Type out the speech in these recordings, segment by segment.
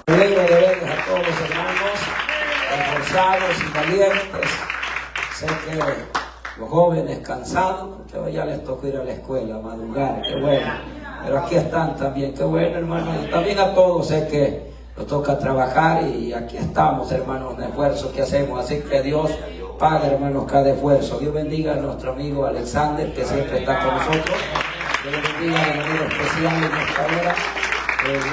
Alegre de verles a todos los hermanos, esforzados y valientes. Sé que los jóvenes cansados, porque hoy ya les tocó ir a la escuela, a madrugar, qué bueno. Pero aquí están también, qué bueno, hermano. Y también a todos sé que nos toca trabajar y aquí estamos, hermanos, en el esfuerzo que hacemos. Así que Dios paga, hermanos, cada esfuerzo. Dios bendiga a nuestro amigo Alexander, que siempre está con nosotros. Dios bendiga de manera especial en esta hora. Dios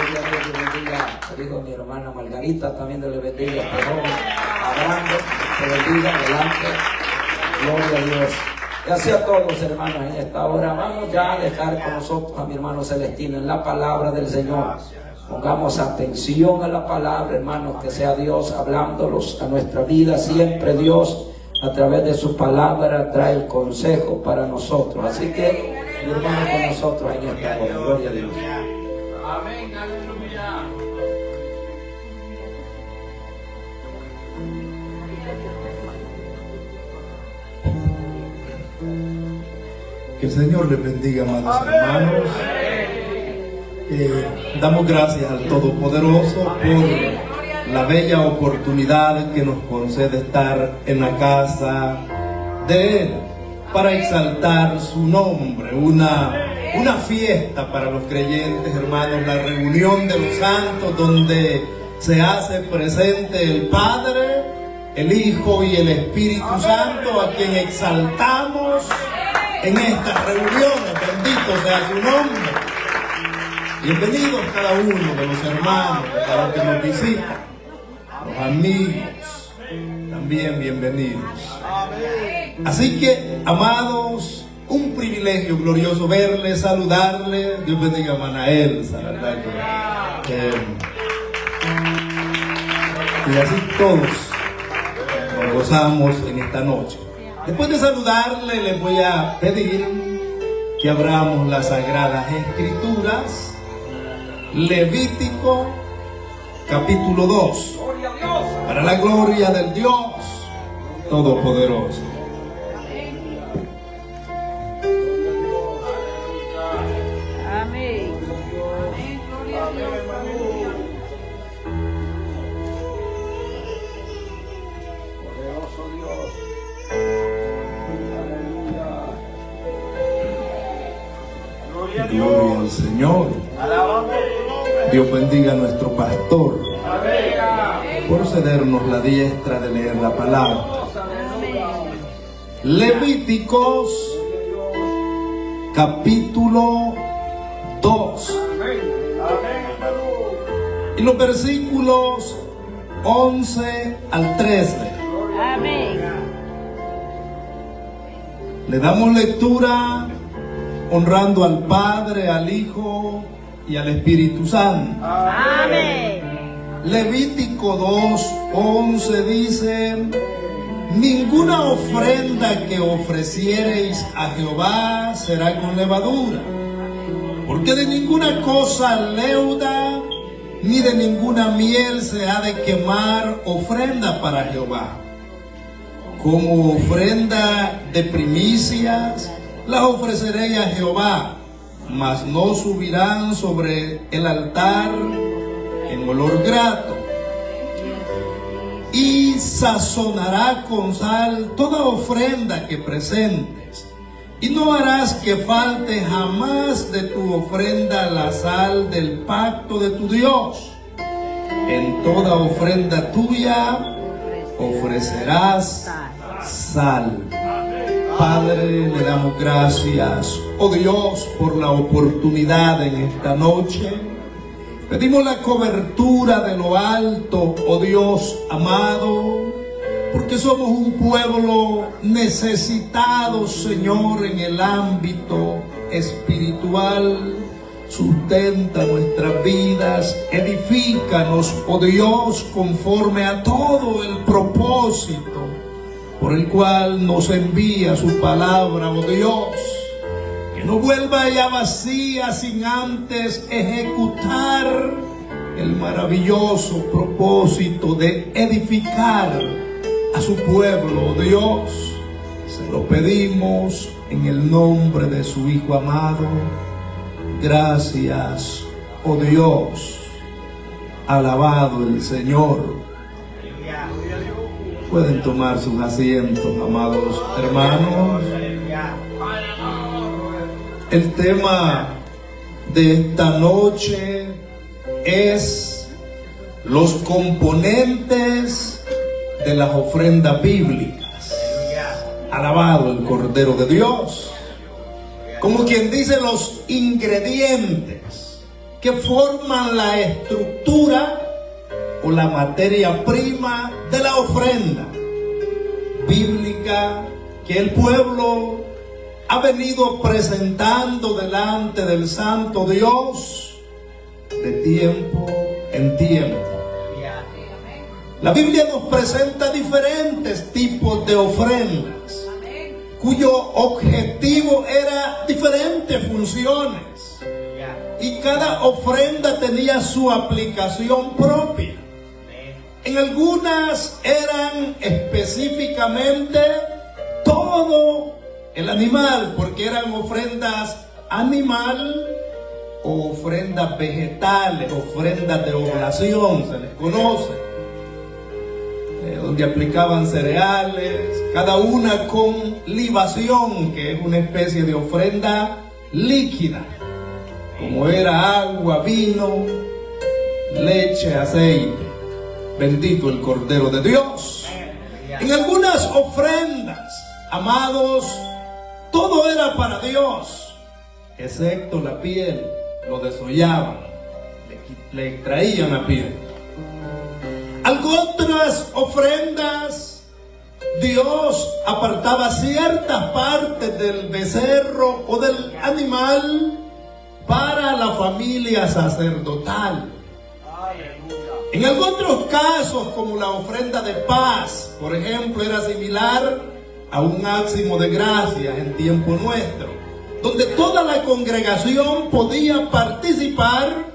bendiga, digo, mi hermana Margarita, también Dios le bendiga a este joven, Abraham, que bendiga, adelante, gloria a Dios. Y así a todos, hermanos, en esta hora vamos ya a dejar con nosotros a mi hermano Celestino en la palabra del Señor. Pongamos atención a la palabra, hermanos, que sea Dios hablándolos a nuestra vida. Siempre Dios, a través de su palabra, trae el consejo para nosotros. Así que, mi hermano, con nosotros en esta hora, gloria a Dios. Amén, aleluya. Que el Señor les bendiga, amados hermanos. Damos gracias al Todopoderoso por la bella oportunidad que nos concede estar en la casa de Él para exaltar su nombre. Una fiesta para los creyentes, hermanos, la reunión de los santos donde se hace presente el Padre, el Hijo y el Espíritu Santo, a quien exaltamos en estas reuniones. Bendito sea su nombre. Bienvenidos cada uno de los hermanos, a los que nos visitan, los amigos, también bienvenidos. Así que, amados, un privilegio glorioso verle, saludarle. Dios bendiga a Manael, ¿verdad? Y así todos nos gozamos en esta noche. Después de saludarle, les voy a pedir que abramos las Sagradas Escrituras. Levítico, capítulo 2. Para la gloria del Dios Todopoderoso. Amén. Gloria a Dios. Poderoso Dios. Aleluya. Gloria al Señor. Dios bendiga a nuestro pastor por cedernos la diestra de leer la palabra. Levíticos, capítulo 2. Y los versículos 11 al 13. Amén. Le damos lectura honrando al Padre, al Hijo y al Espíritu Santo. Amén. Levítico 2:11 dice: ninguna ofrenda que ofreciereis a Jehová será con levadura, porque de ninguna cosa leuda ni de ninguna miel se ha de quemar ofrenda para Jehová. Como ofrenda de primicias las ofreceréis a Jehová, mas no subirán sobre el altar en olor grato. Y sazonará con sal toda ofrenda que presentes, y no harás que falte jamás de tu ofrenda la sal del pacto de tu Dios. En toda ofrenda tuya ofrecerás sal. Padre, le damos gracias, oh Dios, por la oportunidad en esta noche. Pedimos la cobertura de lo alto, oh Dios amado, porque somos un pueblo necesitado, Señor, en el ámbito espiritual. Sustenta nuestras vidas, edifícanos, oh Dios, conforme a todo el propósito por el cual nos envía su palabra, oh Dios. Que no vuelva ella vacía sin antes ejecutar el maravilloso propósito de edificar a su pueblo, oh Dios. Se lo pedimos en el nombre de su Hijo amado. Gracias, oh Dios. Alabado el Señor. Pueden tomar sus asientos, amados hermanos. El tema de esta noche es los componentes de las ofrendas bíblicas. Alabado el Cordero de Dios. Como quien dice, los ingredientes que forman la estructura o la materia prima de la ofrenda bíblica que el pueblo ha venido presentando delante del Santo Dios de tiempo en tiempo. La Biblia nos presenta diferentes tipos de ofrendas, cuyo objetivo era diferentes funciones, y cada ofrenda tenía su aplicación propia. En algunas eran específicamente todo el animal, porque eran ofrendas animal o ofrendas vegetales, ofrendas de oblación, se les conoce, donde aplicaban cereales, cada una con libación, que es una especie de ofrenda líquida, como era agua, vino, leche, aceite. Bendito el Cordero de Dios. En algunas ofrendas, amados, todo era para Dios, excepto la piel. Lo desollaban, le extraían la piel. Otras ofrendas, Dios apartaba ciertas partes del becerro o del animal para la familia sacerdotal. En otros casos, como la ofrenda de paz, por ejemplo, era similar a un ácimo de gracias en tiempo nuestro, donde toda la congregación podía participar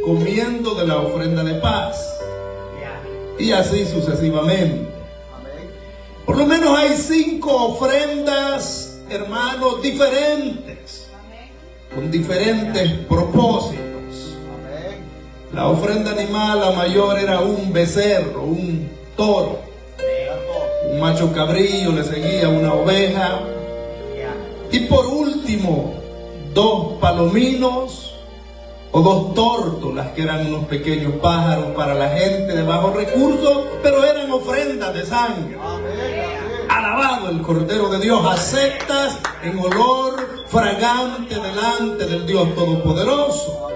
comiendo de la ofrenda de paz, y así sucesivamente. Por lo menos hay 5 ofrendas, hermanos, diferentes, con diferentes propósitos. La ofrenda animal, la mayor, era un becerro, un toro. Un macho cabrillo, le seguía una oveja. Y por último, 2 palominos o 2 tórtolas, que eran unos pequeños pájaros para la gente de bajos recursos, pero eran ofrendas de sangre. Alabado el Cordero de Dios, aceptas en olor fragante delante del Dios Todopoderoso.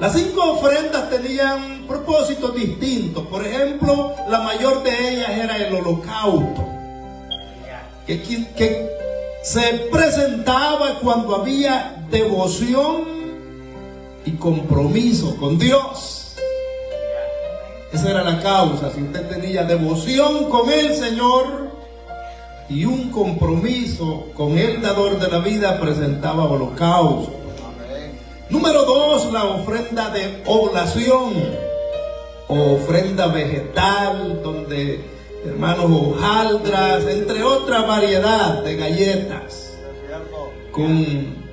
Las 5 ofrendas tenían propósitos distintos. Por ejemplo, la mayor de ellas era el holocausto, que se presentaba cuando había devoción y compromiso con Dios. Esa era la causa. Si usted tenía devoción con el Señor y un compromiso con el dador de la vida, presentaba holocausto. Número 2, la ofrenda de oblación o ofrenda vegetal, donde, hermanos, hojaldras, entre otra variedad de galletas, con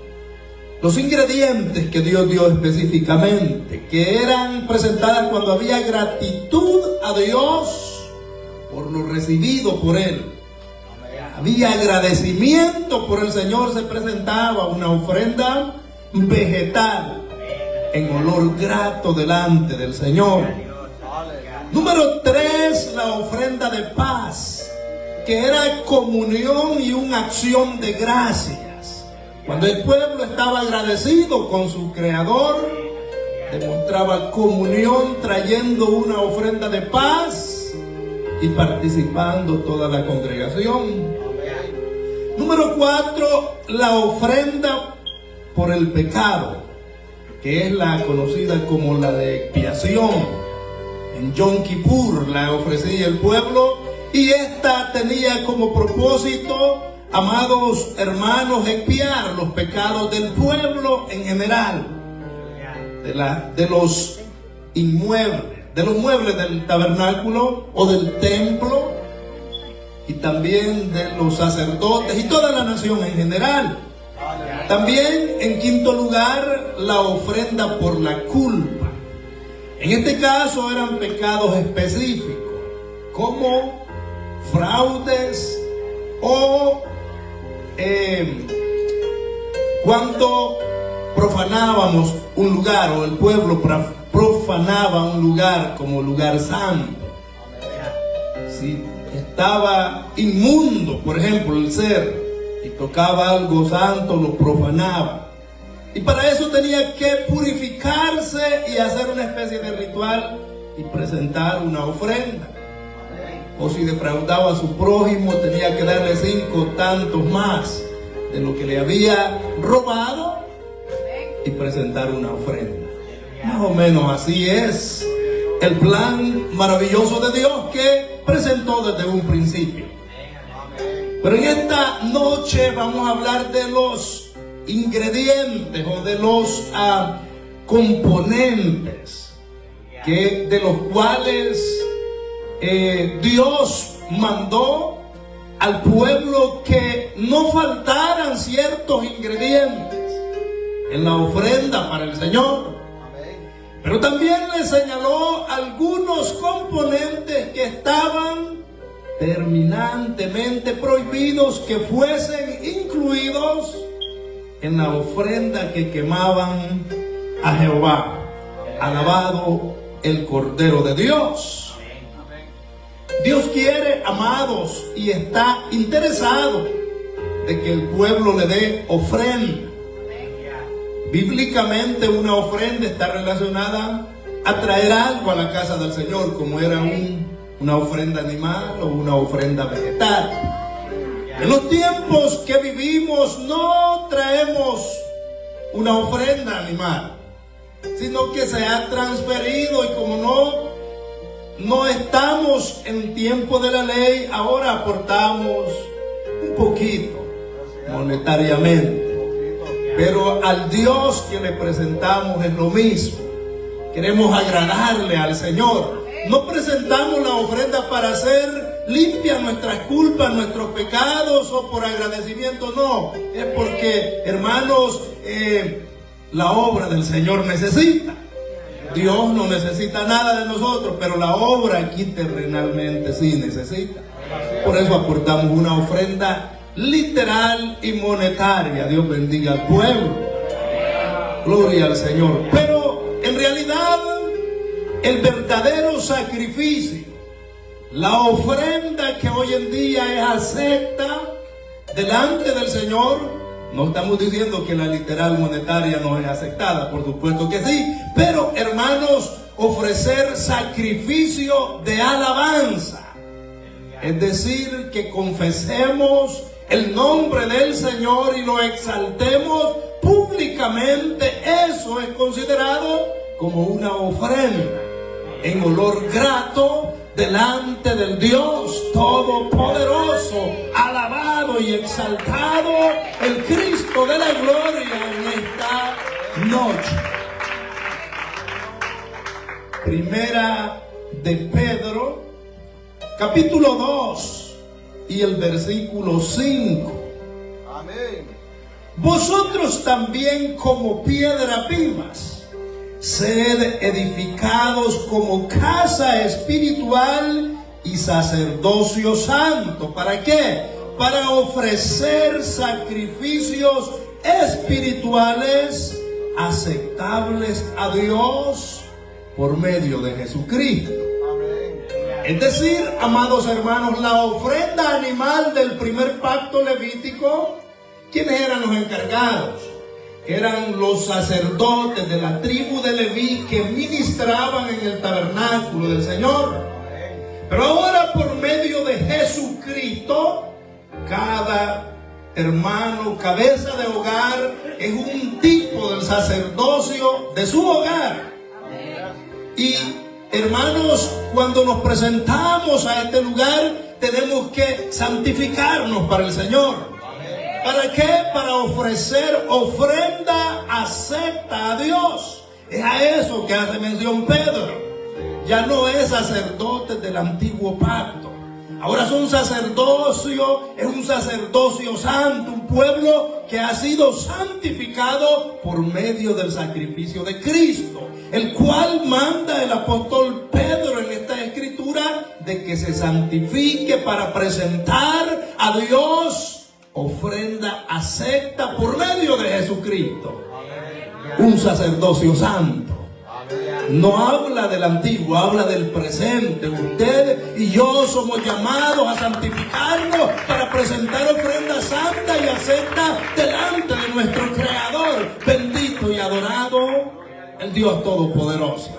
los ingredientes que Dios dio específicamente, que eran presentadas cuando había gratitud a Dios por lo recibido por Él. Había agradecimiento por el Señor, se presentaba una ofrenda vegetal en olor grato delante del Señor. Número 3, la ofrenda de paz, que era comunión y una acción de gracias. Cuando el pueblo estaba agradecido con su Creador, demostraba comunión trayendo una ofrenda de paz y participando toda la congregación. Número 4, la ofrenda por el pecado, que es la conocida como la de expiación. En Yom Kippur la ofrecía el pueblo, y esta tenía como propósito, amados hermanos, expiar los pecados del pueblo en general, de los inmuebles, de los muebles del tabernáculo o del templo, y también de los sacerdotes y toda la nación en general. También, en quinto lugar, la ofrenda por la culpa, En este caso eran pecados específicos, como fraudes o cuando profanábamos un lugar, o el pueblo profanaba un lugar como lugar santo. Si estaba inmundo, por ejemplo, el ser, y tocaba algo santo, lo profanaba. Y para eso tenía que purificarse y hacer una especie de ritual y presentar una ofrenda. O si defraudaba a su prójimo, tenía que darle 5 tantos más de lo que le había robado y presentar una ofrenda. Más o menos así es el plan maravilloso de Dios que presentó desde un principio. Pero en esta noche vamos a hablar de los ingredientes o de los componentes de los cuales Dios mandó al pueblo que no faltaran ciertos ingredientes en la ofrenda para el Señor. Pero también le señaló algunos componentes que estaban terminantemente prohibidos que fuesen incluidos en la ofrenda que quemaban a Jehová. Alabado el Cordero de Dios. Dios quiere, amados, y está interesado de que el pueblo le dé ofrenda. Bíblicamente una ofrenda está relacionada a traer algo a la casa del Señor, como era una ofrenda animal o una ofrenda vegetal. En los tiempos que vivimos no traemos una ofrenda animal, sino que se ha transferido, y como no estamos en tiempo de la ley, ahora aportamos un poquito monetariamente. Pero al Dios que le presentamos es lo mismo. Queremos agradarle al Señor. No presentamos la ofrenda para hacer limpias nuestras culpas, nuestros pecados, o por agradecimiento, no. Es porque, hermanos, la obra del Señor necesita. Dios no necesita nada de nosotros, pero la obra aquí terrenalmente sí necesita. Por eso aportamos una ofrenda literal y monetaria. Dios bendiga al pueblo. Gloria al Señor. Pero en realidad el verdadero sacrificio, la ofrenda que hoy en día es acepta delante del Señor, no estamos diciendo que la literal monetaria no es aceptada, por supuesto que sí, pero hermanos, ofrecer sacrificio de alabanza, es decir, que confesemos el nombre del Señor y lo exaltemos públicamente, eso es considerado como una ofrenda en olor grato delante del Dios Todopoderoso, alabado y exaltado el Cristo de la gloria en esta noche. Primera de Pedro, capítulo 2 y el versículo 5. Amén. Vosotros también, como piedras vivas, sed edificados como casa espiritual y sacerdocio santo. ¿Para qué? Para ofrecer sacrificios espirituales aceptables a Dios por medio de Jesucristo. Es decir, amados hermanos, la ofrenda animal del primer pacto levítico, ¿quiénes eran los encargados? Eran los sacerdotes de la tribu de Leví que ministraban en el tabernáculo del Señor. Pero ahora, por medio de Jesucristo, cada hermano, cabeza de hogar, es un tipo del sacerdocio de su hogar. Y hermanos, cuando nos presentamos a este lugar, tenemos que santificarnos para el Señor. ¿Para qué? Para ofrecer ofrenda acepta a Dios. Es a eso que hace mención Pedro. Ya no es sacerdote del antiguo pacto. Ahora son sacerdocio, es un sacerdocio santo, un pueblo que ha sido santificado por medio del sacrificio de Cristo, el cual manda el apóstol Pedro en esta escritura de que se santifique para presentar a Dios ofrenda acepta por medio de Jesucristo. Un sacerdocio santo. No habla del antiguo, habla del presente. Usted y yo somos llamados a santificarnos para presentar ofrenda santa y acepta delante de nuestro Creador, bendito y adorado, el Dios Todopoderoso.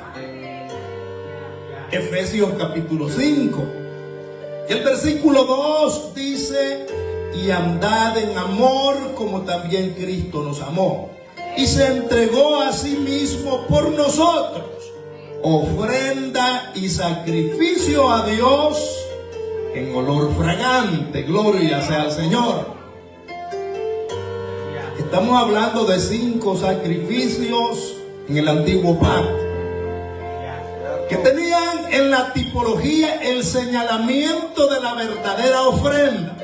Efesios capítulo 5. Y el versículo 2 dice: y andad en amor como también Cristo nos amó y se entregó a sí mismo por nosotros, ofrenda y sacrificio a Dios en olor fragante. Gloria sea al Señor. Estamos hablando de 5 sacrificios en el antiguo pacto que tenían en la tipología el señalamiento de la verdadera ofrenda,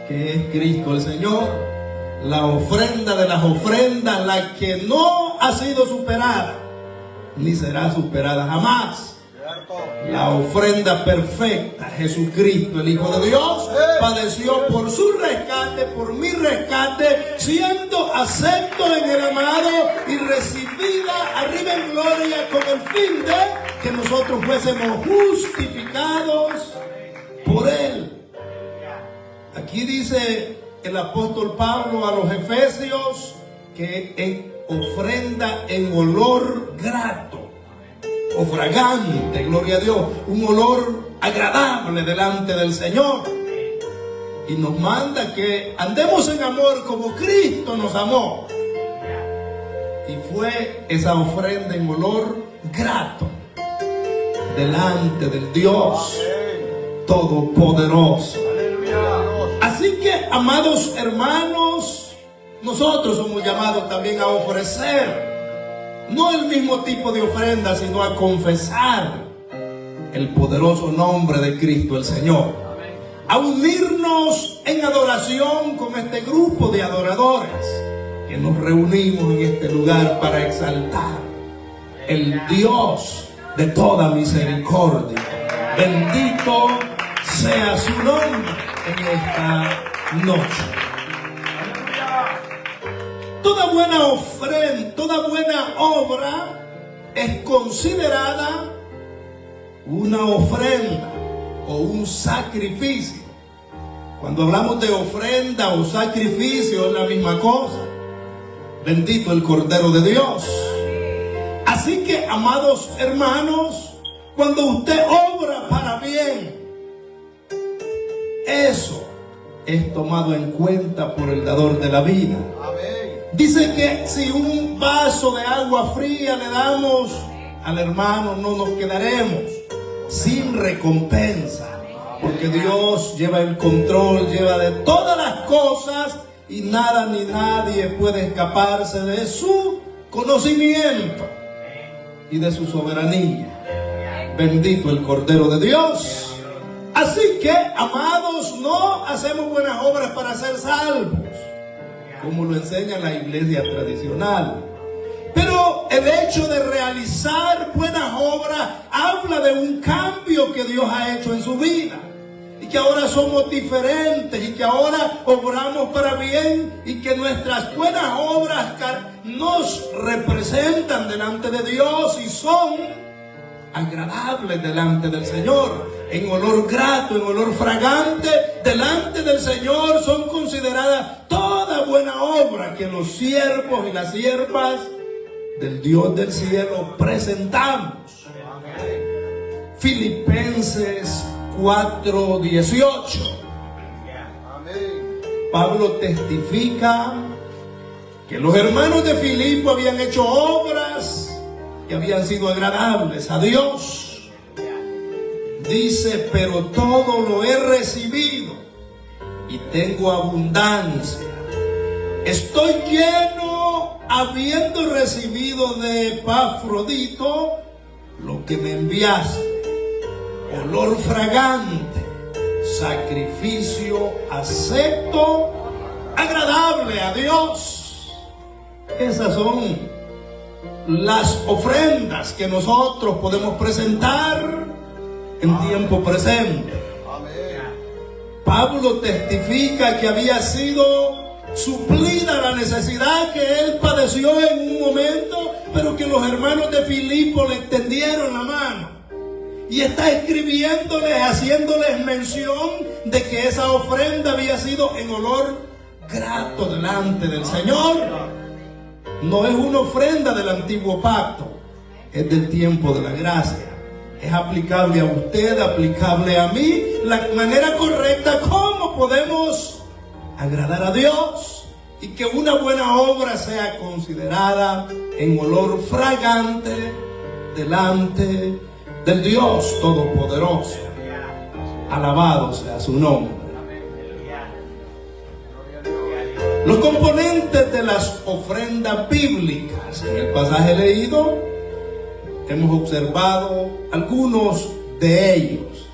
que es Cristo el Señor. La ofrenda de las ofrendas, la que no ha sido superada ni será superada jamás. La ofrenda perfecta, Jesucristo, el Hijo de Dios, padeció por su rescate, por mi rescate, siendo acepto en el amado y recibida arriba en gloria, con el fin de que nosotros fuésemos justificados por Él. Aquí dice el apóstol Pablo a los Efesios que en ofrenda en olor grato o fragante, gloria a Dios, un olor agradable delante del Señor. Y nos manda que andemos en amor como Cristo nos amó. Y fue esa ofrenda en olor grato delante del Dios Todopoderoso. Así que, amados hermanos, nosotros somos llamados también a ofrecer no el mismo tipo de ofrenda, sino a confesar el poderoso nombre de Cristo el Señor, a unirnos en adoración con este grupo de adoradores que nos reunimos en este lugar para exaltar el Dios de toda misericordia. Bendito sea su nombre en esta noche. Toda buena ofrenda, toda buena obra es considerada una ofrenda o un sacrificio. Cuando hablamos de ofrenda o sacrificio es la misma cosa. Bendito el Cordero de Dios. Así que, amados hermanos, cuando usted obra para bien, eso es tomado en cuenta por el dador de la vida. Dice que si un vaso de agua fría le damos al hermano, no nos quedaremos sin recompensa, porque Dios lleva el control, lleva de todas las cosas y nada ni nadie puede escaparse de su conocimiento y de su soberanía. Bendito el Cordero de Dios. Así que, amados, no hacemos buenas obras para ser salvos, como lo enseña la iglesia tradicional. Pero el hecho de realizar buenas obras habla de un cambio que Dios ha hecho en su vida. Y que ahora somos diferentes y que ahora obramos para bien y que nuestras buenas obras nos representan delante de Dios y son agradables delante del Señor. En olor grato, en olor fragante, delante del Señor son consideradas toda buena obra que los siervos y las siervas del Dios del cielo presentamos. Filipenses 4:18. Pablo testifica que los hermanos de Filipo habían hecho obras que habían sido agradables a Dios. Dice: pero todo lo he recibido y tengo abundancia. Estoy lleno, habiendo recibido de Epafrodito lo que me enviaste, olor fragante, sacrificio acepto, agradable a Dios. Esas son las ofrendas que nosotros podemos presentar en tiempo presente. Pablo testifica que había sido suplida la necesidad que él padeció en un momento, pero que los hermanos de Filipo le extendieron la mano. Y está escribiéndoles, haciéndoles mención de que esa ofrenda había sido en olor grato delante del Señor. No es una ofrenda del antiguo pacto, es del tiempo de la gracia. Es aplicable a usted, aplicable a mí, la manera correcta como podemos agradar a Dios y que una buena obra sea considerada en olor fragante delante del Dios Todopoderoso. Alabado sea su nombre. Los componentes de las ofrendas bíblicas en el pasaje leído, hemos observado algunos de ellos.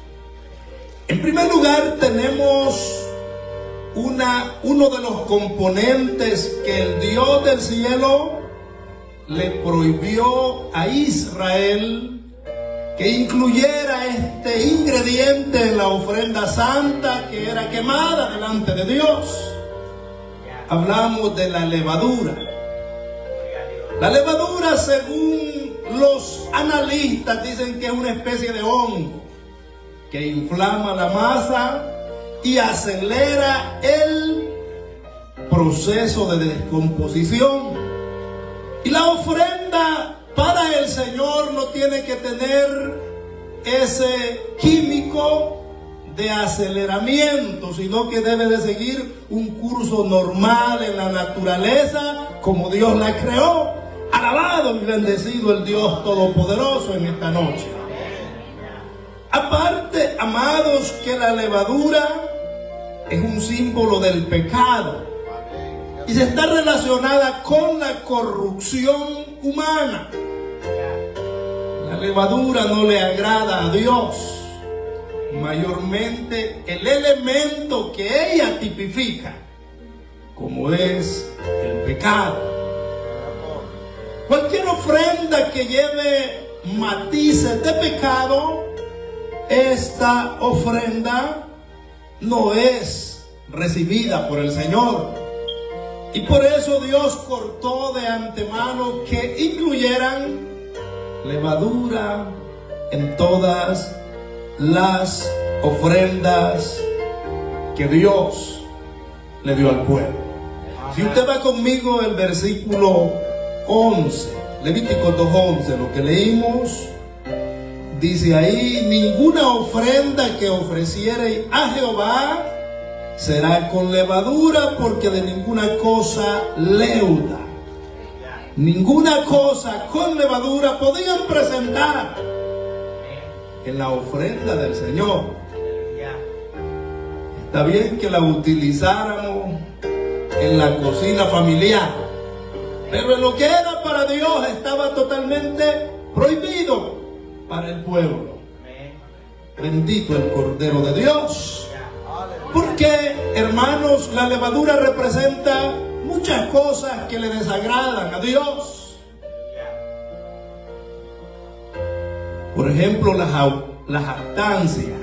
En primer lugar, tenemos uno de los componentes que el Dios del cielo le prohibió a Israel que incluyera este ingrediente en la ofrenda santa que era quemada delante de Dios. Hablamos de la levadura. La levadura, según los analistas, dicen que es una especie de hongo que inflama la masa y acelera el proceso de descomposición. Y la ofrenda para el Señor no tiene que tener ese químico de aceleramiento, sino que debe de seguir un curso normal en la naturaleza como Dios la creó. Alabado y bendecido el Dios Todopoderoso en esta noche. Aparte, amados, que la levadura es un símbolo del pecado y se está relacionada con la corrupción humana. La levadura no le agrada a Dios. Mayormente el elemento que ella tipifica, como es el pecado. Cualquier ofrenda que lleve matices de pecado, esta ofrenda no es recibida por el Señor. Y por eso Dios cortó de antemano que incluyeran levadura en todas las ofrendas que Dios le dio al pueblo. Si usted va conmigo el versículo 11, Levítico 2:11, lo que leímos, dice ahí: ninguna ofrenda que ofreciereis a Jehová será con levadura, porque de ninguna cosa leuda, ninguna cosa con levadura podían presentar en la ofrenda del Señor. Está bien que la utilizáramos en la cocina familiar, pero en lo que era para Dios estaba totalmente prohibido para el pueblo. Bendito el Cordero de Dios. Porque, hermanos, la levadura representa muchas cosas que le desagradan a Dios. Por ejemplo, la jactancia.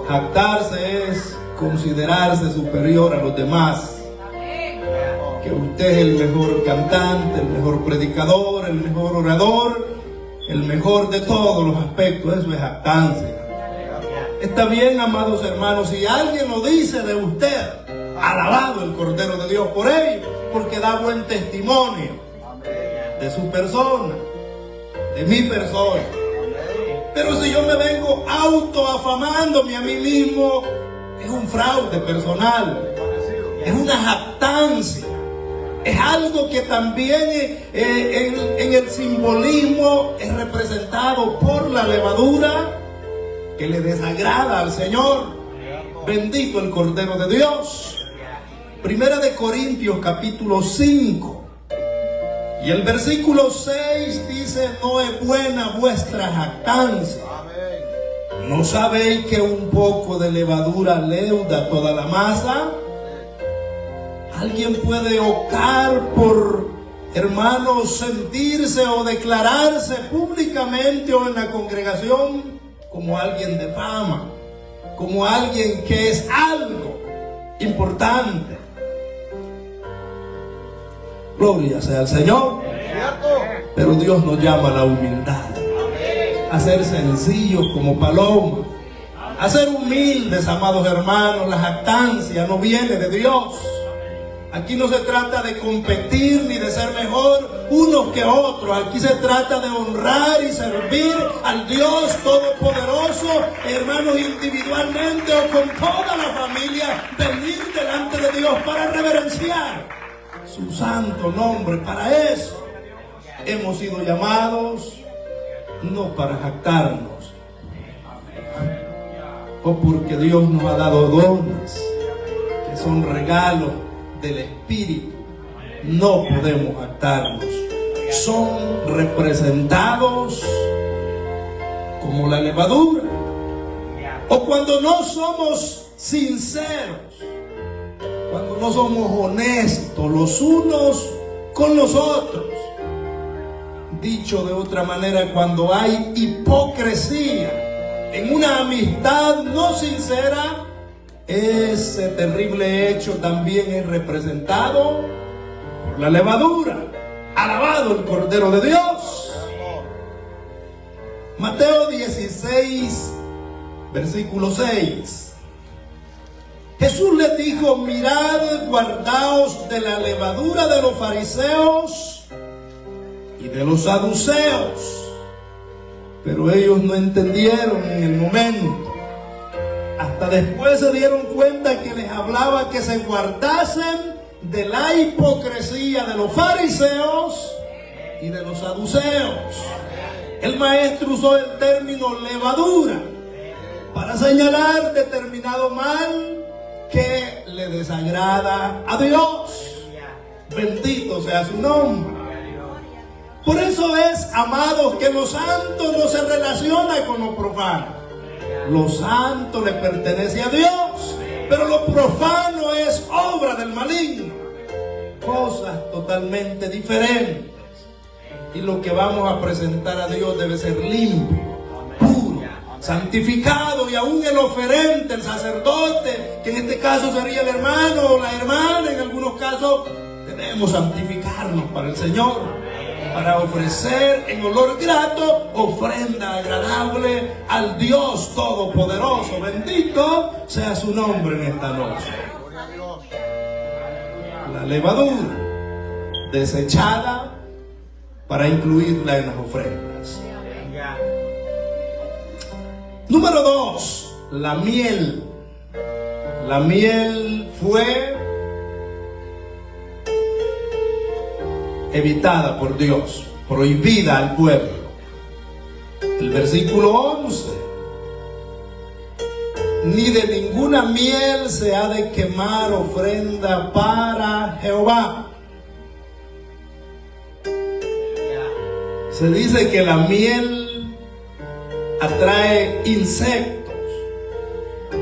Jactarse es considerarse superior a los demás. Que usted es el mejor cantante, el mejor predicador, el mejor orador, el mejor de todos los aspectos. Eso es jactancia. Está bien, amados hermanos, si alguien lo dice de usted, alabado el Cordero de Dios por ello, porque da buen testimonio de su persona, de mi persona. Pero si yo me vengo autoafamándome a mí mismo, es un fraude personal, es una jactancia, es algo que también en el simbolismo es representado por la levadura que le desagrada al Señor. Bendito el Cordero de Dios. Primera de Corintios capítulo 5 y el versículo 6 dice: no es buena vuestra jactancia. ¿No sabéis que un poco de levadura leuda toda la masa? ¿Alguien puede optar por hermanos, sentirse o declararse públicamente o en la congregación como alguien de fama, como alguien que es algo importante. Gloria sea al Señor. Pero Dios nos llama a la humildad, a ser sencillos como palomas, a ser humildes, amados hermanos. La jactancia no viene de Dios. Aquí no se trata de competir ni de ser mejor unos que otros. Aquí se trata de honrar y servir al Dios Todopoderoso, hermanos, individualmente o con toda la familia. Venir delante de Dios para reverenciar su santo nombre. Para eso hemos sido llamados, no para jactarnos, o porque Dios nos ha dado dones que son regalos del Espíritu. No podemos jactarnos. Son representados como la levadura, o cuando no somos sinceros, cuando no somos honestos los unos con los otros. Dicho de otra manera, cuando hay hipocresía en una amistad no sincera, ese terrible hecho también es representado por la levadura. Alabado el Cordero de Dios. Mateo 16, versículo 6. Jesús les dijo: mirad, guardaos de la levadura de los fariseos y de los saduceos. Pero ellos no entendieron en el momento. Hasta después se dieron cuenta que les hablaba que se guardasen de la hipocresía de los fariseos y de los saduceos. El maestro usó el término levadura para señalar determinado mal que le desagrada a Dios. Bendito sea su nombre. Por eso es, amados, que lo santo no se relaciona con lo profano. Lo santo le pertenece a Dios, pero lo profano es obra del maligno. Cosas totalmente diferentes. Y lo que vamos a presentar a Dios debe ser limpio, puro, santificado. Y aún el oferente, el sacerdote, que en este caso sería el hermano o la hermana, en algunos casos debemos santificarnos para el Señor, para ofrecer en olor grato ofrenda agradable al Dios Todopoderoso. Bendito sea su nombre en esta noche. La levadura desechada para incluirla en las ofrendas. Número 2, la miel. La miel fue evitada por Dios, prohibida al pueblo. El versículo 11: ni de ninguna miel se ha de quemar ofrenda para Jehová. Se dice que la miel atrae insectos,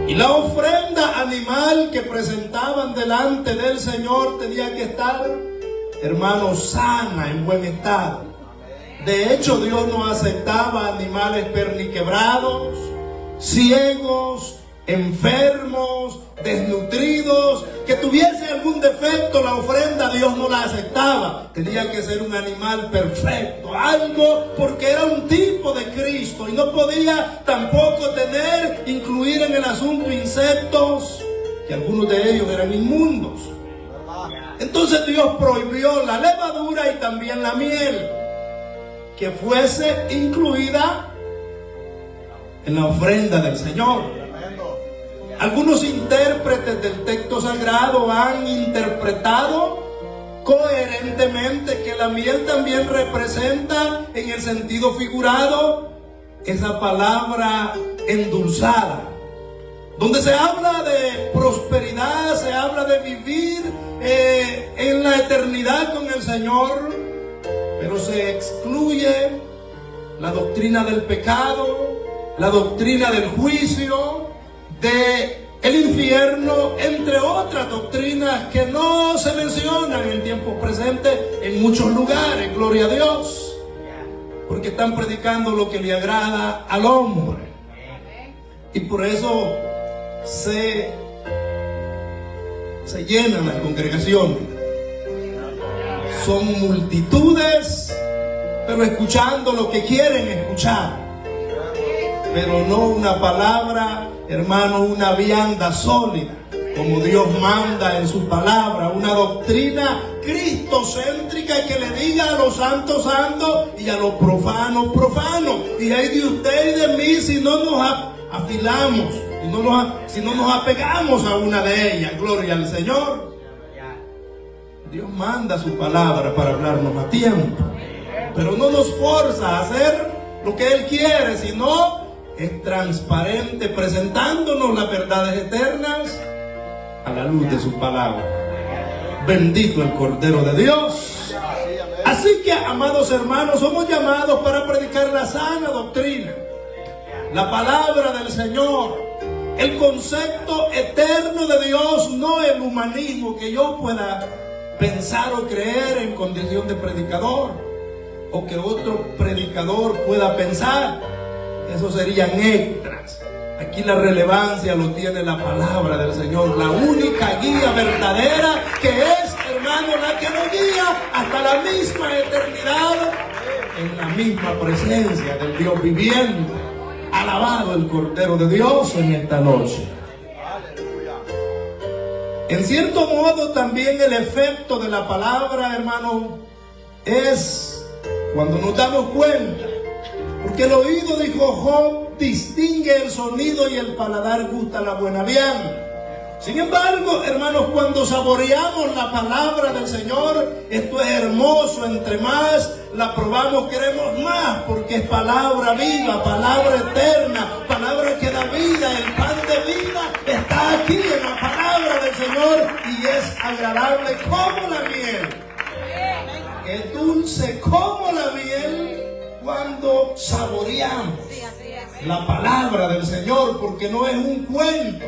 y la ofrenda animal que presentaban delante del Señor tenía que estar, hermanos, sana, en buen estado. De hecho, Dios no aceptaba animales perniquebrados, ciegos, enfermos, desnutridos, que tuviese algún defecto. La ofrenda Dios no la aceptaba. Tenía que ser un animal perfecto, algo, porque era un tipo de Cristo, y no podía tampoco incluir en el asunto insectos, que algunos de ellos eran inmundos. Entonces Dios prohibió la levadura y también la miel, que fuese incluida en la ofrenda del Señor. Algunos intérpretes del texto sagrado han interpretado coherentemente que la miel también representa, en el sentido figurado, esa palabra endulzada, donde se habla de prosperidad, se habla de vivir en la eternidad con el Señor, pero se excluye la doctrina del pecado, la doctrina del juicio, de el infierno, entre otras doctrinas que no se mencionan en tiempos presentes en muchos lugares, gloria a Dios, porque están predicando lo que le agrada al hombre. Y por eso se llenan las congregaciones. Son multitudes, pero escuchando lo que quieren escuchar, pero no una palabra, hermano, una vianda sólida, como Dios manda en su palabra, una doctrina cristocéntrica que le diga a los santos santos y a los profanos profanos. Y hay de usted y de mí si no nos afilamos, si no nos apegamos a una de ellas. Gloria al Señor. Dios manda su palabra para hablarnos a tiempo, pero no nos forza a hacer lo que Él quiere, sino es transparente, presentándonos las verdades eternas a la luz de su palabra. Bendito el Cordero de Dios. Así que, amados hermanos, somos llamados para predicar la sana doctrina, la palabra del Señor, el concepto eterno de Dios, no el humanismo que yo pueda pensar o creer en condición de predicador, o que otro predicador pueda pensar. Eso serían extras. Aquí la relevancia lo tiene la palabra del Señor, la única guía verdadera, que es, hermano, la que nos guía hasta la misma eternidad, en la misma presencia del Dios viviente. Alabado el Cordero de Dios en esta noche. En cierto modo, también el efecto de la palabra, hermano, es cuando nos damos cuenta, porque el oído, dijo Job, distingue el sonido y el paladar gusta la buena vianda. Sin embargo, hermanos, cuando saboreamos la palabra del Señor, esto es hermoso. Entre más la probamos, queremos más, porque es palabra viva, palabra eterna, palabra que da vida. El pan de vida está aquí en la palabra del Señor y es agradable como la miel. Es dulce como la miel cuando saboreamos la palabra del Señor, porque no es un cuento.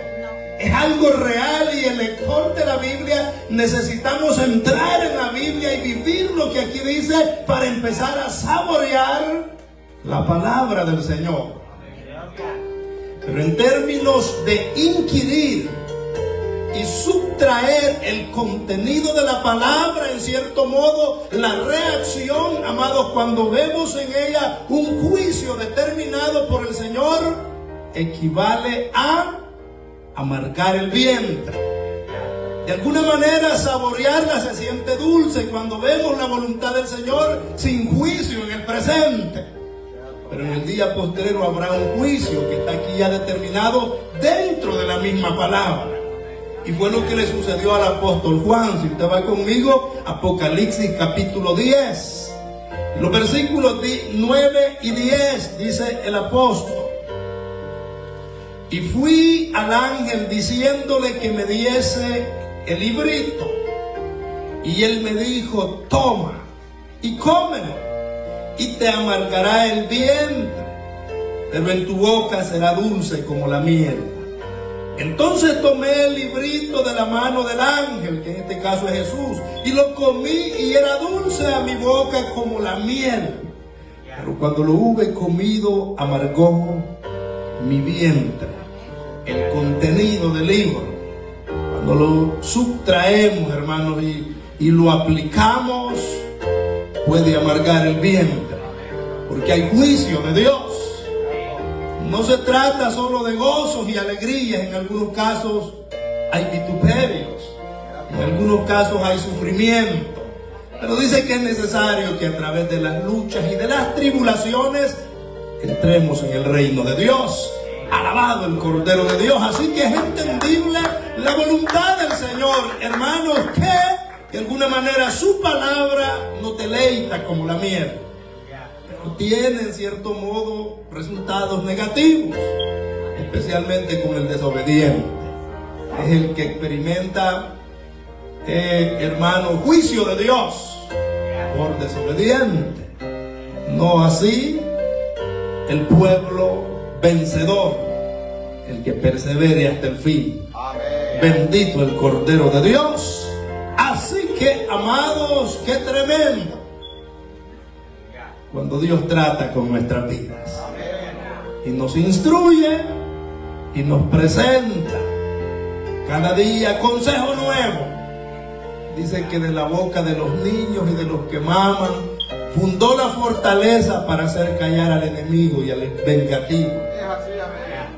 Es algo real, y el lector de la Biblia necesitamos entrar en la Biblia y vivir lo que aquí dice para empezar a saborear la palabra del Señor. Pero en términos de inquirir y subtraer el contenido de la palabra, en cierto modo, la reacción, amados, cuando vemos en ella un juicio determinado por el Señor, equivale a amargar el vientre. De alguna manera, saborearla se siente dulce cuando vemos la voluntad del Señor sin juicio en el presente. Pero en el día postrero habrá un juicio que está aquí ya determinado dentro de la misma palabra. Y fue lo que le sucedió al apóstol Juan. Si usted va conmigo, Apocalipsis capítulo 10. En los versículos 9 y 10 dice el apóstol: y fui al ángel diciéndole que me diese el librito. Y él me dijo: toma y cómelo, y te amargará el vientre, pero en tu boca será dulce como la miel. Entonces tomé el librito de la mano del ángel, que en este caso es Jesús, y lo comí, y era dulce a mi boca como la miel. Pero cuando lo hube comido, amargó mi vientre. El contenido del libro, cuando lo subtraemos, hermanos, y lo aplicamos, puede amargar el vientre, porque hay juicio de Dios. No se trata solo de gozos y alegrías. En algunos casos hay vituperios, en algunos casos hay sufrimiento, pero dice que es necesario que a través de las luchas y de las tribulaciones entremos en el reino de Dios. Alabado el Cordero de Dios. Así que es entendible la voluntad del Señor, hermanos, que de alguna manera su palabra nos deleita como la miel, pero tiene en cierto modo resultados negativos, especialmente con el desobediente. Es el que experimenta, hermano, juicio de Dios por desobediente. No así el pueblo vencedor. el que persevere hasta el fin. Bendito el Cordero de Dios. Así que, amados, qué tremendo cuando Dios trata con nuestras vidas y nos instruye y nos presenta cada día consejo nuevo. Dice que de la boca de los niños y de los que maman fundó la fortaleza para hacer callar al enemigo y al vengativo.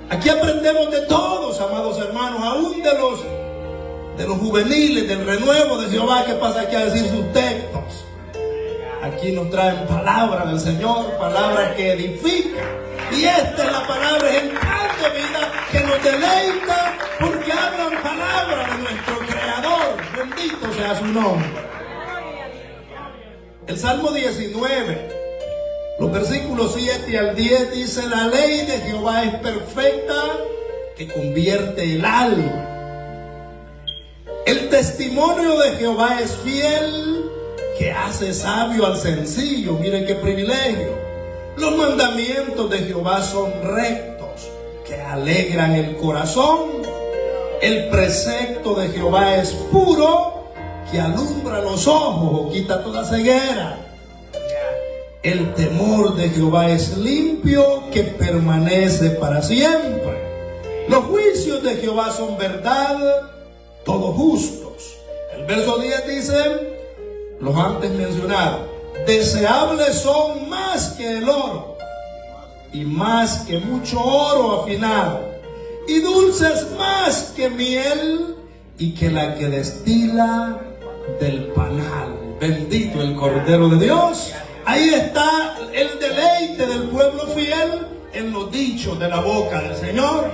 Aquí aprendemos de todos, amados hermanos, aún de los juveniles, del renuevo de Jehová que pasa aquí a decir sus textos. Aquí nos traen palabras del Señor, palabras que edifican. Y esta es la palabra ejemplar de vida que nos deleita, porque hablan palabras de nuestro Creador. Bendito sea su nombre. El Salmo 19, los versículos 7 al 10 dice: la ley de Jehová es perfecta, que convierte el alma. El testimonio de Jehová es fiel, que hace sabio al sencillo. Miren qué privilegio. Los mandamientos de Jehová son rectos, que alegran el corazón. El precepto de Jehová es puro, que alumbra los ojos o quita toda ceguera. El temor de Jehová es limpio, que permanece para siempre. Los juicios de Jehová son verdad, todos justos. El verso 10 dice, los antes mencionados: deseables son más que el oro, y más que mucho oro afinado, y dulces más que miel, y que la que destila del panal. Bendito el Cordero de Dios. Ahí está el deleite del pueblo fiel en los dichos de la boca del Señor,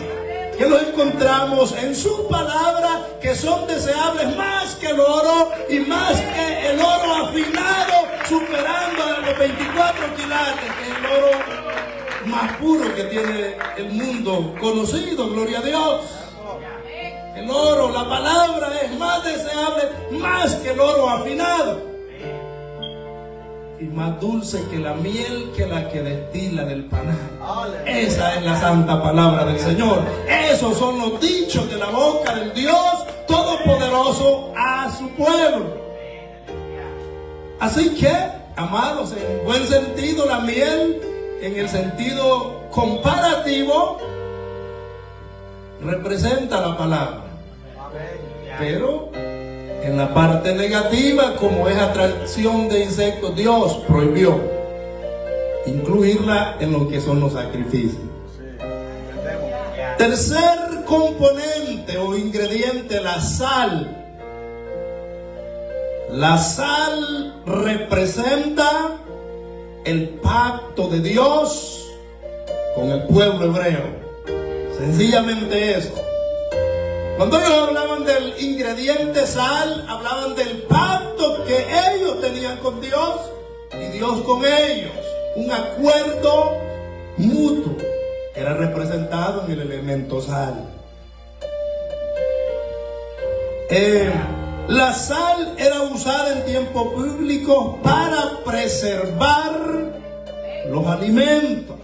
que los encontramos en su palabra, que son deseables más que el oro y más que el oro afinado, superando a los 24 quilates, que es el oro más puro que tiene el mundo conocido. Gloria a Dios. El oro, la palabra, es más deseable, más que el oro afinado, y más dulce que la miel, que la que destila del panal. Esa es la santa palabra del Señor. Esos son los dichos de la boca del Dios Todopoderoso a su pueblo. Así que, amados, en buen sentido, la miel, en el sentido comparativo, representa la palabra. Pero en la parte negativa, como es atracción de insectos, Dios prohibió incluirla en lo que son los sacrificios. Tercer componente o ingrediente, la sal. La sal representa el pacto de Dios con el pueblo hebreo. Sencillamente eso. Cuando ellos hablaban del ingrediente sal, hablaban del pacto que ellos tenían con Dios y Dios con ellos. Un acuerdo mutuo era representado en el elemento sal. La sal era usada en tiempos bíblicos para preservar los alimentos.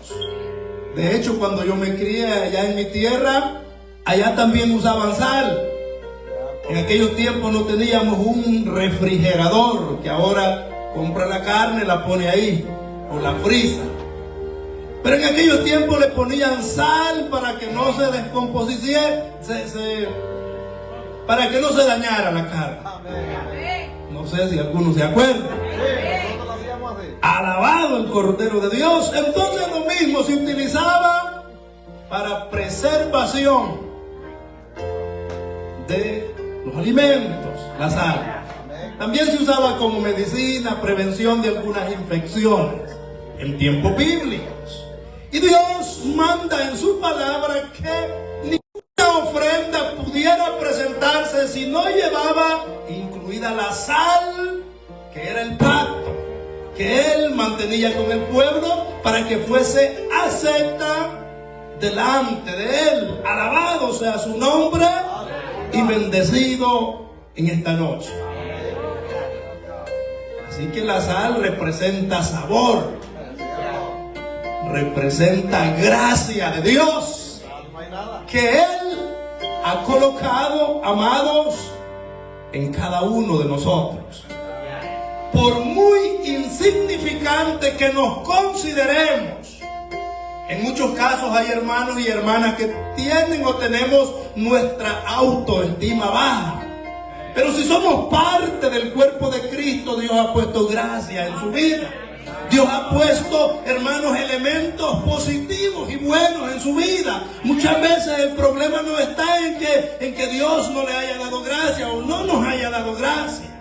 De hecho, cuando yo me crié allá en mi tierra, allá también usaban sal. En aquellos tiempos no teníamos un refrigerador, que ahora compra la carne, la pone ahí, o la frisa. Pero en aquellos tiempos le ponían sal para que no se descompusiera, para que no se dañara la carne. No sé si algunos se acuerdan. Alabado el Cordero de Dios. Entonces lo mismo se utilizaba para preservación de los alimentos, la sal. También se usaba como medicina, prevención de algunas infecciones en tiempos bíblicos. Y Dios manda en su palabra que ninguna ofrenda pudiera presentarse si no llevaba incluida la sal, que era el pacto que Él mantenía con el pueblo para que fuese acepta delante de Él. Alabado sea su nombre y bendecido en esta noche. Así que la sal representa sabor, representa gracia de Dios. que Él ha colocado, amados, en cada uno de nosotros. Por muy insignificante que nos consideremos, en muchos casos hay hermanos y hermanas que tienen o tenemos nuestra autoestima baja. Pero si somos parte del cuerpo de Cristo, Dios ha puesto gracia en su vida. Dios ha puesto, hermanos, elementos positivos y buenos en su vida. Muchas veces el problema no está en que Dios no le haya dado gracia o no nos haya dado gracia.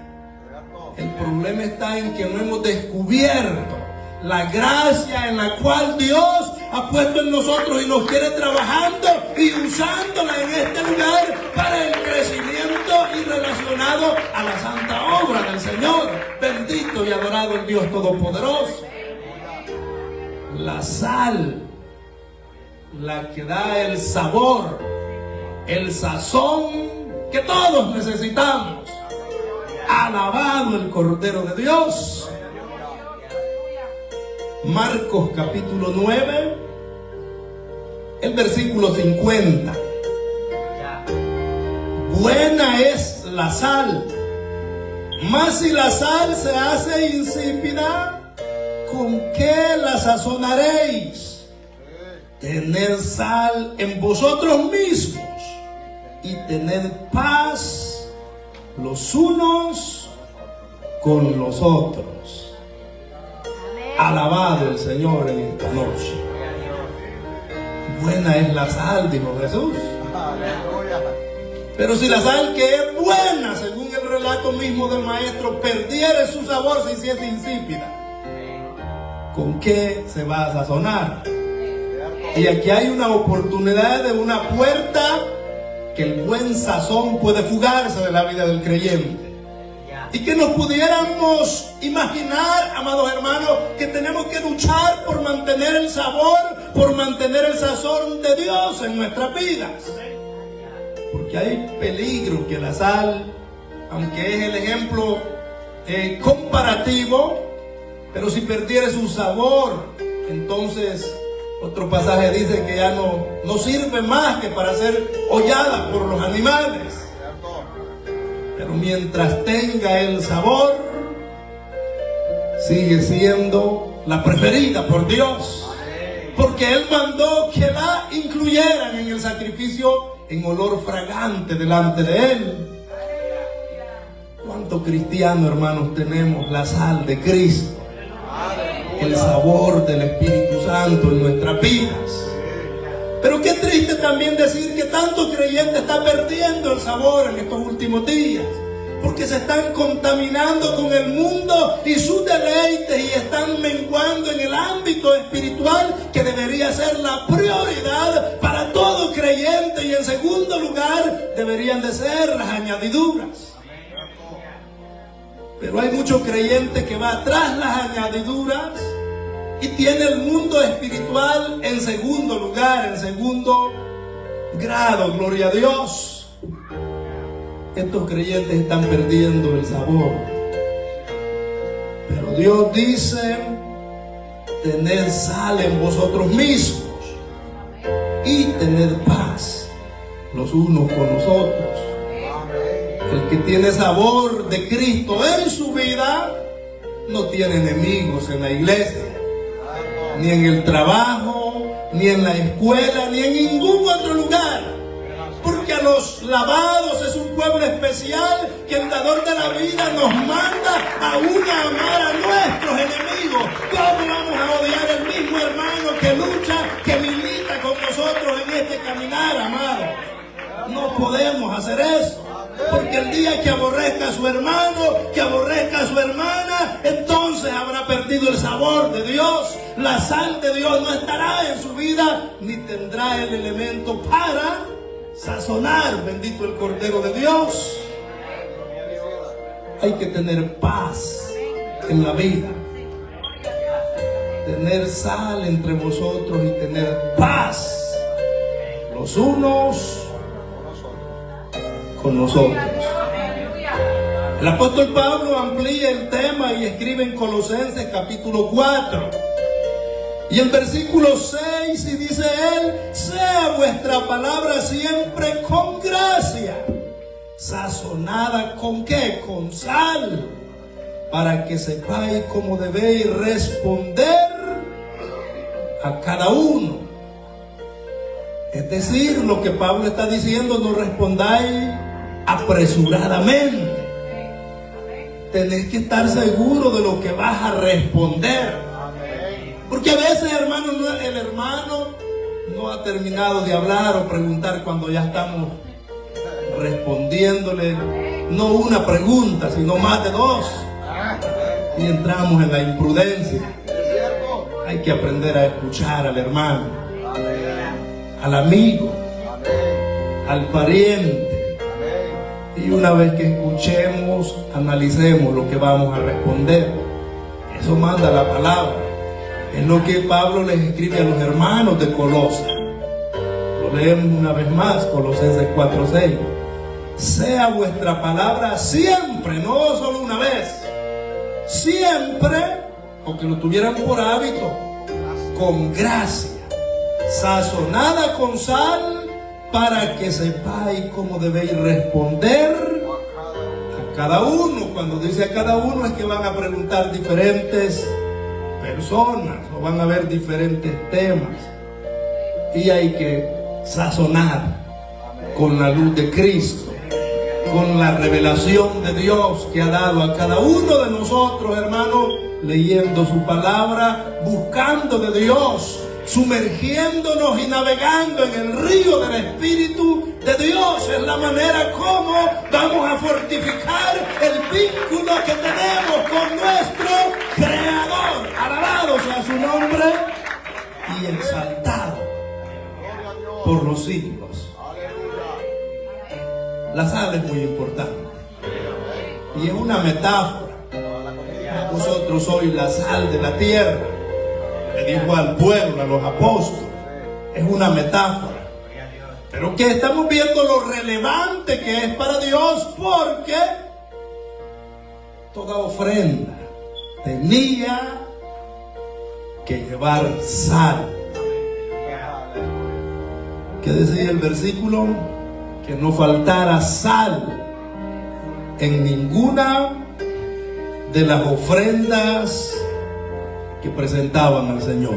El problema está en que no hemos descubierto la gracia en la cual Dios ha puesto en nosotros y nos quiere trabajando y usándola en este lugar para el crecimiento y relacionado a la santa obra del Señor. Bendito y adorado el Dios Todopoderoso. La sal, la que da el sabor, el sazón que todos necesitamos. Alabado el Cordero de Dios. Marcos capítulo 9, el versículo 50. Buena es la sal, mas si la sal se hace insípida, ¿con qué la sazonaréis? Tened sal en vosotros mismos y tened paz los unos con los otros. Alabado el Señor en esta noche. Buena es la sal, dijo Jesús. Pero si la sal, que es buena, según el relato mismo del maestro, perdiere su sabor, si hiciese insípida, ¿con qué se va a sazonar? Y aquí hay una oportunidad de una puerta que el buen sazón puede fugarse de la vida del creyente. Y que nos pudiéramos imaginar, amados hermanos, que tenemos que luchar por mantener el sabor, por mantener el sazón de Dios en nuestras vidas. Porque hay peligro que la sal, aunque es el ejemplo comparativo, pero si perdiere su sabor, entonces otro pasaje dice que ya no sirve más que para ser hollada por los animales. Pero mientras tenga el sabor, sigue siendo la preferida por Dios. Porque Él mandó que la incluyeran en el sacrificio en olor fragante delante de Él. ¿Cuántos cristianos, hermanos, tenemos la sal de Cristo? El sabor del Espíritu Santo en nuestras vidas. Pero qué triste también decir que tanto creyente está perdiendo el sabor en estos últimos días, porque se están contaminando con el mundo y sus deleites y están menguando en el ámbito espiritual, que debería ser la prioridad para todo creyente, y en segundo lugar deberían de ser las añadiduras. Pero hay mucho creyente que va tras las añadiduras y tiene el mundo espiritual en segundo lugar, en segundo grado. Gloria a Dios. Estos creyentes están perdiendo el sabor. Pero Dios dice: tened sal en vosotros mismos y tened paz los unos con los otros. El que tiene sabor de Cristo en su vida no tiene enemigos en la iglesia, ni en el trabajo, ni en la escuela, ni en ningún otro lugar. Porque a los lavados es un pueblo especial que el dador de la vida nos manda aún a amar a nuestros enemigos. ¿Cómo vamos a odiar al mismo hermano que lucha, que milita con nosotros en este caminar, amados? No podemos hacer eso. Porque el día que aborrezca a su hermano, que aborrezca a su hermana, entonces habrá perdido el sabor de Dios. La sal de Dios no estará en su vida, ni tendrá el elemento para sazonar. Bendito el Cordero de Dios. Hay que tener paz en la vida, tener sal entre vosotros y tener paz los unos con nosotros. El apóstol Pablo amplía el tema y escribe en Colosenses capítulo 4 y en versículo 6, y dice él: sea vuestra palabra siempre con gracia, sazonada ¿con qué? Con sal, para que sepáis cómo debéis responder a cada uno. Es decir, lo que Pablo está diciendo, no respondáis apresuradamente. Tenés que estar seguro de lo que vas a responder. Porque a veces, hermano, el hermano no ha terminado de hablar o preguntar cuando ya estamos respondiéndole no una pregunta, sino más de dos. Y entramos en la imprudencia. Hay que aprender a escuchar al hermano, al amigo, al pariente. Y una vez que escuchemos, analicemos lo que vamos a responder. Eso manda la palabra. Es lo que Pablo les escribe a los hermanos de Colosas. Lo leemos una vez más, Colosenses 4:6. Sea vuestra palabra siempre, no solo una vez, siempre, aunque lo tuvieran por hábito, con gracia, sazonada con sal, para que sepáis cómo debéis responder a cada uno. Cuando dice a cada uno es que van a preguntar diferentes personas o van a ver diferentes temas, y hay que sazonar con la luz de Cristo, con la revelación de Dios que ha dado a cada uno de nosotros, hermanos, leyendo su palabra, buscando de Dios, sumergiéndonos y navegando en el río del Espíritu de Dios. Es la manera como vamos a fortificar el vínculo que tenemos con nuestro Creador. Alabado sea su nombre y exaltado por los siglos. La sal es muy importante y es una metáfora. Vosotros sois la sal de la tierra, le dijo al pueblo, a los apóstoles. Es una metáfora, pero que estamos viendo lo relevante que es para Dios, porque toda ofrenda tenía que llevar sal. ¿Qué decía el versículo? Que no faltara sal en ninguna de las ofrendas que presentaban al Señor.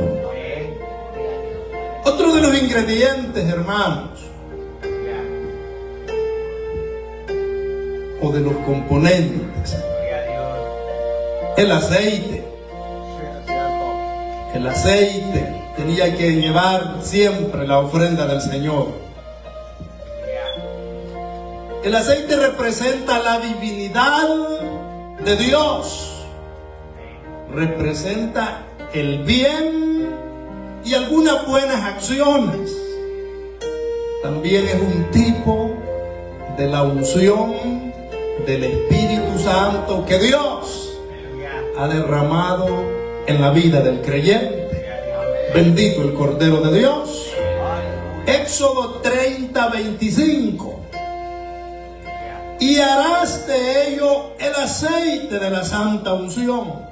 Otro de los ingredientes, hermanos, o de los componentes, el aceite. El aceite tenía que llevar siempre la ofrenda del Señor. El aceite representa la divinidad de Dios, representa el bien y algunas buenas acciones. También es un tipo de la unción del Espíritu Santo que Dios ha derramado en la vida del creyente. Bendito el Cordero de Dios. Éxodo 30:25. Y harás de ello el aceite de la santa unción,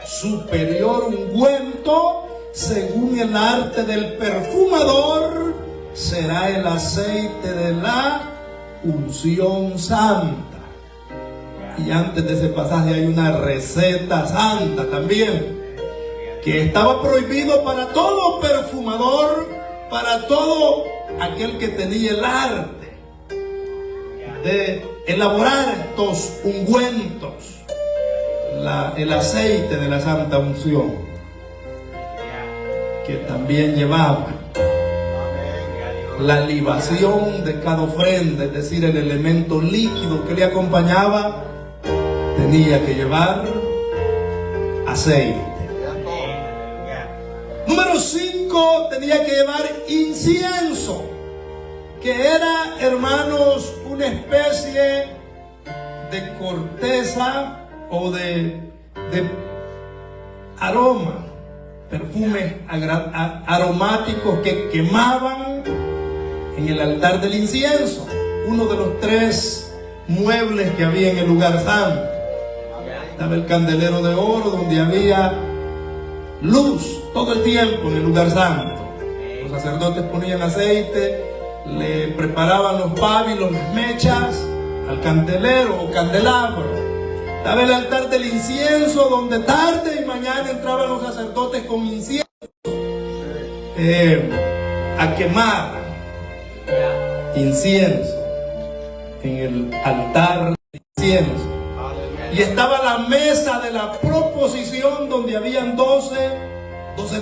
superior ungüento, según el arte del perfumador, será el aceite de la unción santa. Y antes de ese pasaje hay una receta santa también, que estaba prohibido para todo perfumador, para todo aquel que tenía el arte de elaborar estos ungüentos, el aceite de la santa unción, que también llevaba la libación de cada ofrenda, es decir, el elemento líquido que le acompañaba, tenía que llevar aceite. Número 5, tenía que llevar incienso, que era, hermanos, una especie de corteza o de aroma, perfumes aromáticos que quemaban en el altar del incienso, uno de los 3 muebles que había en el lugar santo. Estaba el candelero de oro, donde había luz todo el tiempo en el lugar santo. Los sacerdotes ponían aceite, le preparaban los pábilos, las mechas, al candelero o candelabro. Estaba el altar del incienso, donde tarde y mañana entraban los sacerdotes con incienso a quemar incienso en el altar del incienso. Y estaba la mesa de la proposición, donde habían 12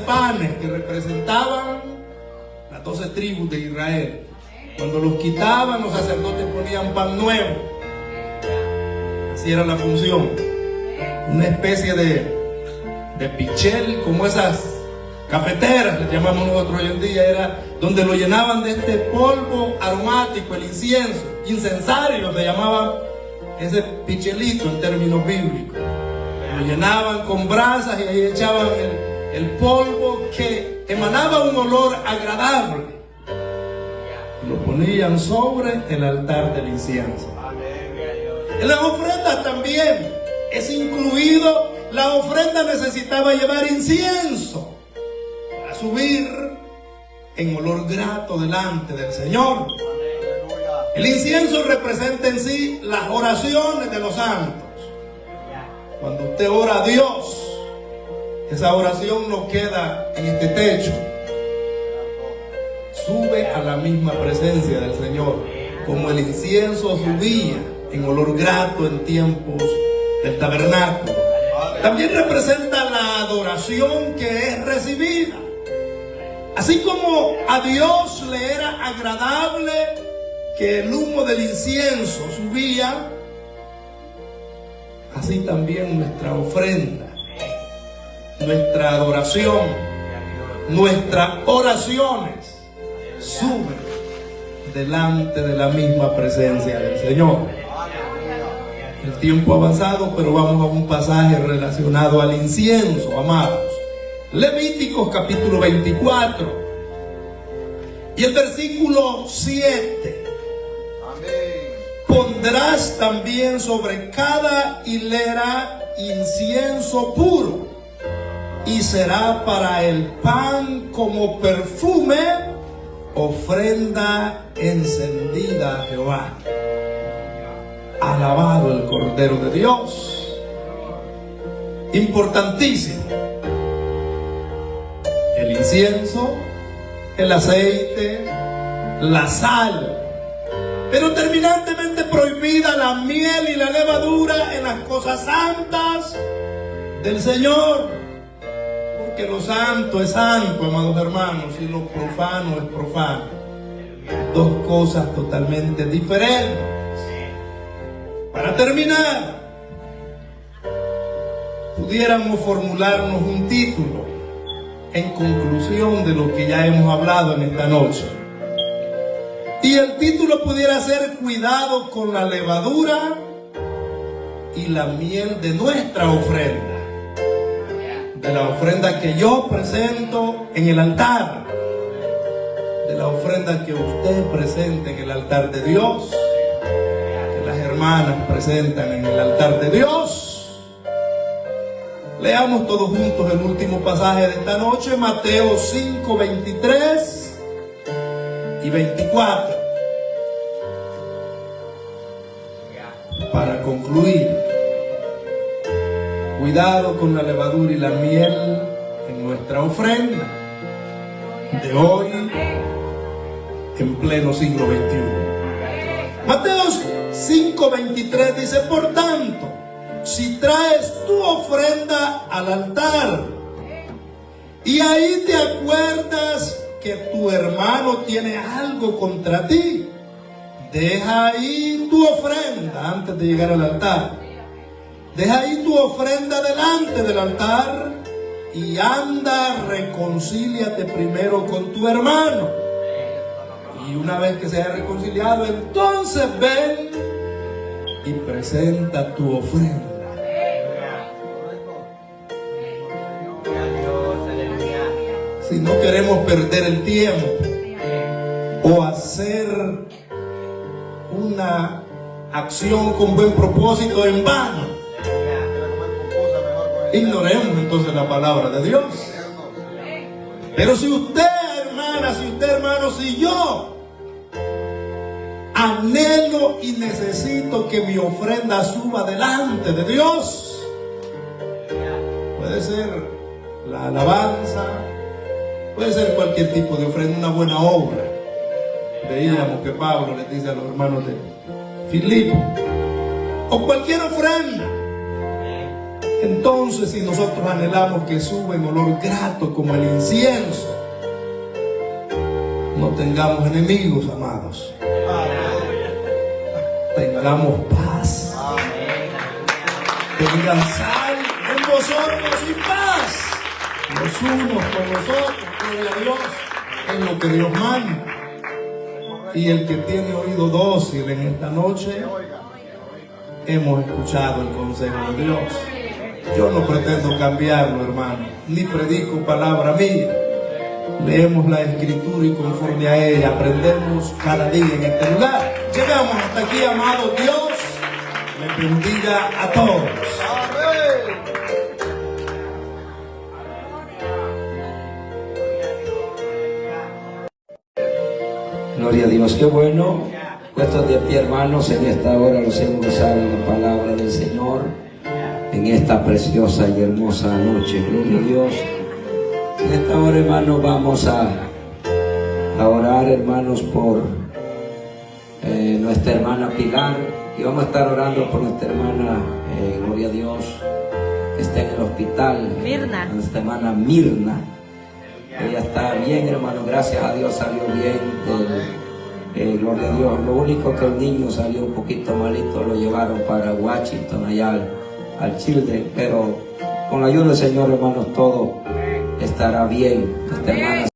panes que representaban las 12 tribus de Israel. Cuando los quitaban, los sacerdotes ponían pan nuevo. Así era la función. Una especie de pichel, como esas cafeteras, le llamamos nosotros hoy en día, era donde lo llenaban de este polvo aromático, el incienso, incensario se llamaba ese pichelito en términos bíblicos. Lo llenaban con brasas y ahí echaban el polvo que emanaba un olor agradable. Lo ponían sobre el altar del incienso. En las ofrendas también es incluido, la ofrenda necesitaba llevar incienso para subir en olor grato delante del Señor. El incienso representa en sí las oraciones de los santos. Cuando usted ora a Dios, esa oración no queda en este techo, sube a la misma presencia del Señor, como el incienso subía en olor grato en tiempos del tabernáculo. También representa la adoración que es recibida. Así como a Dios le era agradable que el humo del incienso subía, así también nuestra ofrenda, nuestra adoración, nuestras oraciones suben delante de la misma presencia del Señor. El tiempo ha avanzado, pero vamos a un pasaje relacionado al incienso, amados. Levíticos capítulo 24 y el versículo 7. Pondrás también sobre cada hilera incienso puro, y será para el pan como perfume, ofrenda encendida a Jehová. Alabado el Cordero de Dios. Importantísimo. El incienso, el aceite, la sal. Pero terminantemente prohibida la miel y la levadura en las cosas santas del Señor. Porque lo santo es santo, amados hermanos, y lo profano es profano. Dos cosas totalmente diferentes. Para terminar, pudiéramos formularnos un título en conclusión de lo que ya hemos hablado en esta noche. Y el título pudiera ser Cuidado con la levadura y la miel de nuestra ofrenda. De la ofrenda que yo presento en el altar. De la ofrenda que usted presenta en el altar de Dios. Que las hermanas presentan en el altar de Dios. Leamos todos juntos el último pasaje de esta noche, Mateo 5, 23 y 24. Para concluir, cuidado con la levadura y la miel en nuestra ofrenda de hoy en pleno siglo XXI. Mateo 5, 23 dice: por tanto, si traes tu ofrenda al altar y ahí te acuerdas que tu hermano tiene algo contra ti, deja ahí tu ofrenda antes de llegar al altar. Deja ahí tu ofrenda delante del altar y anda, reconcíliate primero con tu hermano. Y una vez que se haya reconciliado, entonces ven y presenta tu ofrenda. Si no queremos perder el tiempo o hacer una acción con buen propósito en vano, ignoremos entonces la palabra de Dios. Pero si usted, hermana, si Pero si yo anhelo y necesito que mi ofrenda suba delante de Dios, puede ser la alabanza, puede ser cualquier tipo de ofrenda, una buena obra. Veíamos que Pablo les dice a los hermanos de Filipo, o cualquier ofrenda. Entonces, si nosotros anhelamos que suba en olor grato como el incienso, no tengamos enemigos, amados. Tengamos paz. Tengan sal en vosotros y paz, los unos con los otros, gloria a Dios, en lo que Dios manda. Y el que tiene oído dócil en esta noche, hemos escuchado el consejo de Dios. Yo no pretendo cambiarlo, hermano, ni predico palabra mía. Leemos la Escritura y conforme a ella aprendemos cada día en este lugar. Llegamos hasta aquí, amado Dios. Les bendiga a todos. Gloria a Dios, qué bueno. Puestos de pie, hermanos, en esta hora los hemos gozado la palabra del Señor en esta preciosa y hermosa noche. Gloria a Dios. En esta hora, hermanos, vamos a orar, hermanos, por nuestra hermana Pilar, y vamos a estar orando por nuestra hermana, gloria a Dios, que está en el hospital. Mirna. Nuestra hermana Mirna. Ella está bien, hermano, gracias a Dios salió bien. Gloria a Dios. Lo único que el niño salió un poquito malito, lo llevaron para Washington, allá al Children, pero con la ayuda del Señor, hermanos, todo estará bien. Esta hermana